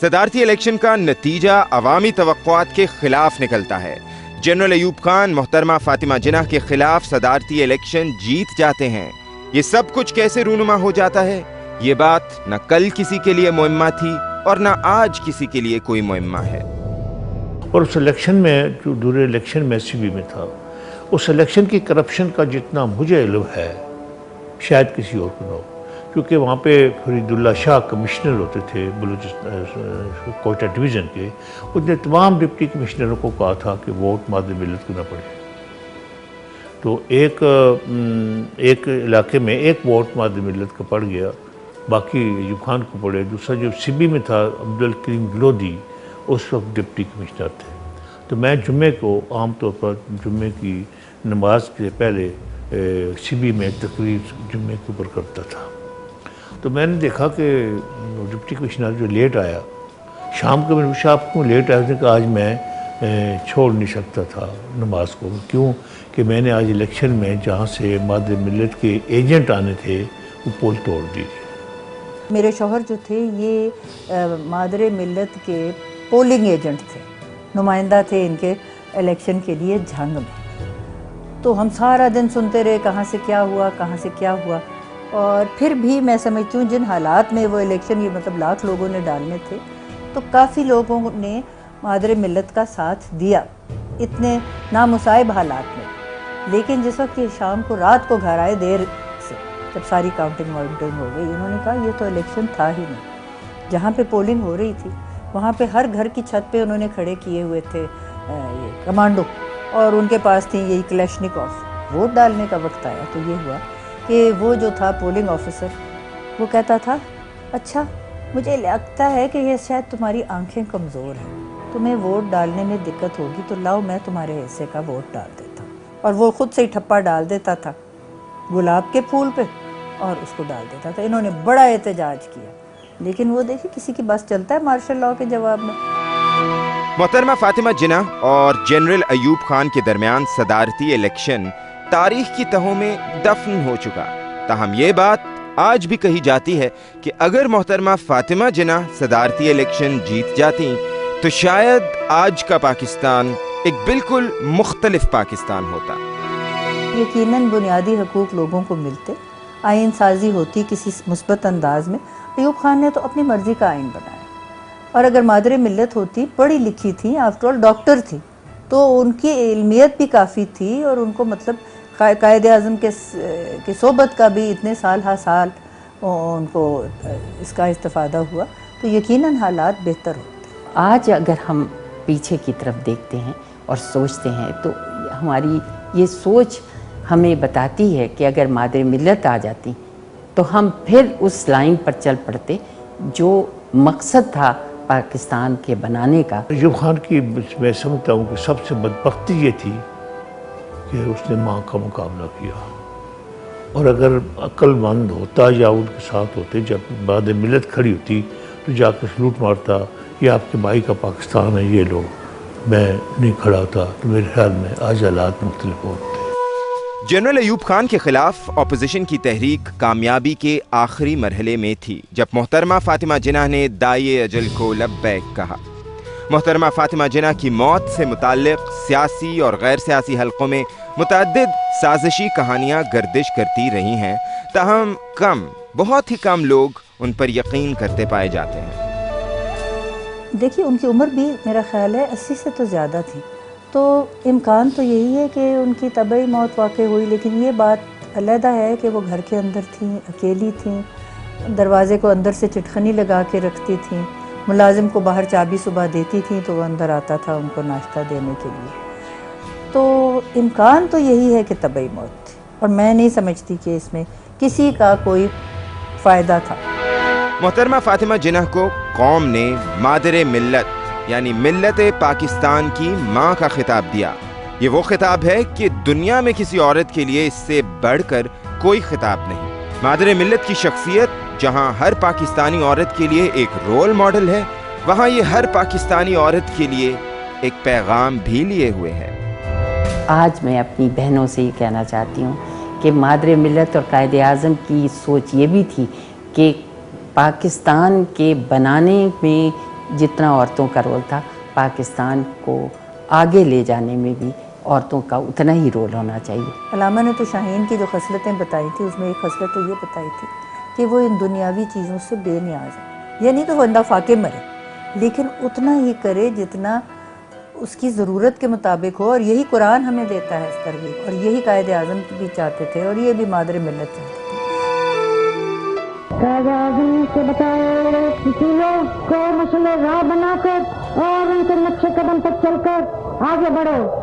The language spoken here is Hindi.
सदारती इलेक्शन का नतीजा अवामी तवक्कुआत के खिलाफ निकलता है। जनरल अयूब खान मोहतरमा फातिमा जिन्ना के खिलाफ सदारती इलेक्शन जीत जाते हैं। ये सब कुछ कैसे रूनुमा हो जाता है, ये बात न कल किसी के लिए मुहिम्मा थी और न आज किसी के लिए कोई मुहिम्मा है। और उस इलेक्शन में जो दूसरे इलेक्शन में सीबी में था, उस इलेक्शन की करप्शन का जितना मुझे इल्म है शायद किसी और को ना हो, क्योंकि वहाँ पे फरीदुल्ला शाह कमिश्नर होते थे बलूचिस्तान कोयटा डिवीज़न के। उसने तमाम डिप्टी कमिश्नरों को कहा था कि वोट मादे मिलत को ना पड़े। तो एक इलाके में एक वोट मादे मिलत का पड़ गया, बाकी अयूब खान को पड़े। दूसरा जो सीबी में था अब्दुल करीम लोधी, उस वक्त डिप्टी कमिश्नर थे। तो मैं जुम्मे को आम तौर पर जुम्मे की नमाज के पहले सीबी में तकरीर जुम्मे के ऊपर करता था। तो मैंने देखा कि डिप्टी कमिश्नर जो लेट आया, शाम को मैंने पूछा आप क्यों लेट आया? उसने कहा आज मैं छोड़ नहीं सकता था नमाज को। क्यों? कि मैंने आज इलेक्शन में जहाँ से मादे मिलत के एजेंट आने थे वो पोल तोड़ दी। मेरे शौहर जो थे ये मादरे मिलत के पोलिंग एजेंट थे, नुमाइंदा थे इनके इलेक्शन के लिए झंग में। तो हम सारा दिन सुनते रहे कहाँ से क्या हुआ, कहाँ से क्या हुआ। और फिर भी मैं समझती हूँ जिन हालात में वो इलेक्शन ये मतलब लाख लोगों ने डालने थे, तो काफ़ी लोगों ने मादरे मिलत का साथ दिया इतने नामुसाइब हालात में। लेकिन जिस वक्त ये शाम को रात को घर आए देर से, जब सारी काउंटिंग वाउंटिंग हो गई, इन्होंने कहा ये तो इलेक्शन था ही नहीं। जहाँ पे पोलिंग हो रही थी वहाँ पे हर घर की छत पे उन्होंने खड़े किए हुए थे ये कमांडो, और उनके पास थी यही क्लैशनिकॉफ। वोट डालने का वक्त आया तो ये हुआ कि वो जो था पोलिंग ऑफिसर वो कहता था, अच्छा मुझे लगता है कि ये शायद तुम्हारी आंखें कमज़ोर हैं, तुम्हें वोट डालने में दिक्कत होगी, तो लाओ मैं तुम्हारे हिस्से का वोट डाल देता। और वो खुद से ही ठप्पा डाल देता था गुलाब के फूल पे और उसको डाल देता था। इन्होंने बड़ा एहतजाज किया, लेकिन वो देखिए किसी की बस चलता है मार्शल लॉ के जवाब में। मोहतरमा फातिमा जिन्ना और जनरल अयूब खान के दरमियान सदारती इलेक्शन तारीख की तहों में दफन हो चुका। ताहम ये बात आज भी कही जाती है कि अगर मोहतरमा फातिमा जिन्ना सदारती इलेक्शन जीत जाती तो शायद आज का पाकिस्तान एक बिल्कुल मुख्तलिफ पाकिस्तान होता। यकीनन बुनियादी हकूक लोगों को मिलते, आइन साजी होती किसी मुस्बत अंदाज में। अयूब खान ने तो अपनी मर्जी का आइन बनाया, और अगर मादरे मिलत होती, पढ़ी लिखी थी, आफ्टर ऑल डॉक्टर थी, तो उनकी इल्मियत भी काफ़ी थी और उनको मतलब कायदे आज़म के सोबत का भी इतने साल उनको इसका इस्तिफ़ादा हुआ, तो यकीनन हालात बेहतर होते। आज अगर हम पीछे की तरफ देखते हैं और सोचते हैं तो हमारी ये सोच हमें बताती है कि अगर मादरे मिलत आ जाती तो हम फिर उस लाइन पर चल पड़ते जो मकसद था पाकिस्तान के बनाने का। अयूब खान की मैं समझता हूँ कि सबसे बदबख्ती ये थी कि उसने माँ का मुकाबला किया, और अगर अक्लमंद होता या उनके साथ होते, जब मादरे मिलत खड़ी होती तो जाकर सलूट मारता, ये आपके भाई का पाकिस्तान है, ये लोग, मैं नहीं खड़ा होता, तो मेरे ख्याल में आज हालात मुख्तलिफ होते। जनरल अयूब खान के खिलाफ ऑपोजिशन की तहरीक कामयाबी के आखिरी मरहले में थी जब मोहतरमा फातिमा जिन्ना ने दाए अजल को लब्बैक कहा। मोहतरमा फातिमा जिन्ना की मौत से मुताल्लिक सियासी और गैर सियासी हलकों में मुतअद्दिद साजिशी कहानियाँ गर्दिश करती रही हैं, ताहम बहुत ही कम लोग उन पर यकीन करते पाए जाते हैं। देखिए उनकी उम्र भी मेरा ख्याल है 80 से तो ज़्यादा थी, तो इम्कान तो यही है कि उनकी तबई मौत वाक़ई हुई। लेकिन ये बात अलहदा है कि वो घर के अंदर थीं, अकेली थीं, दरवाज़े को अंदर से चिटखनी लगा के रखती थीं, मुलाजिम को बाहर चाबी सुबह देती थीं तो वो अंदर आता था उनको नाश्ता देने के लिए। तो इम्कान तो यही है कि तबई मौत थी, और मैं नहीं समझती कि इसमें किसी का कोई फ़ायदा था। मोहतरमा फातिमा जिन्ना को कौम ने मादरे मिल्लत यानी मिल्लत पाकिस्तान की माँ का खिताब दिया। ये वो खिताब है कि दुनिया में किसी औरत के लिए इससे बढ़कर कोई खिताब नहीं। मादरे मिल्लत की शख्सियत जहाँ हर पाकिस्तानी औरत के लिए एक रोल मॉडल है, वहाँ ये हर पाकिस्तानी औरत के लिए एक पैगाम भी लिए हुए है। आज मैं अपनी बहनों से ये कहना चाहती हूँ कि मादरे मिल्लत और कायदे आज़म की सोच ये भी थी कि पाकिस्तान के बनाने में जितना औरतों का रोल था, पाकिस्तान को आगे ले जाने में भी औरतों का उतना ही रोल होना चाहिए। अलामा ने तो शाहीन की जो खसलतें बताई थी, उसमें एक खसलत तो ये बताई थी कि वो इन दुनियावी चीज़ों से बेनियाज है। ये नहीं कि बंदा फाके मरे, लेकिन उतना ही करे जितना उसकी ज़रूरत के मुताबिक हो, और यही कुरान हमें देता है इस तरह, और यही कायद आज़म भी चाहते थे, और ये भी मादर मिल्लत चाहते थे। कायद आज़म से बताए किसी लोग को मसले राह बनाकर और उनके नक्शे कदम पर चलकर आगे बढ़ो।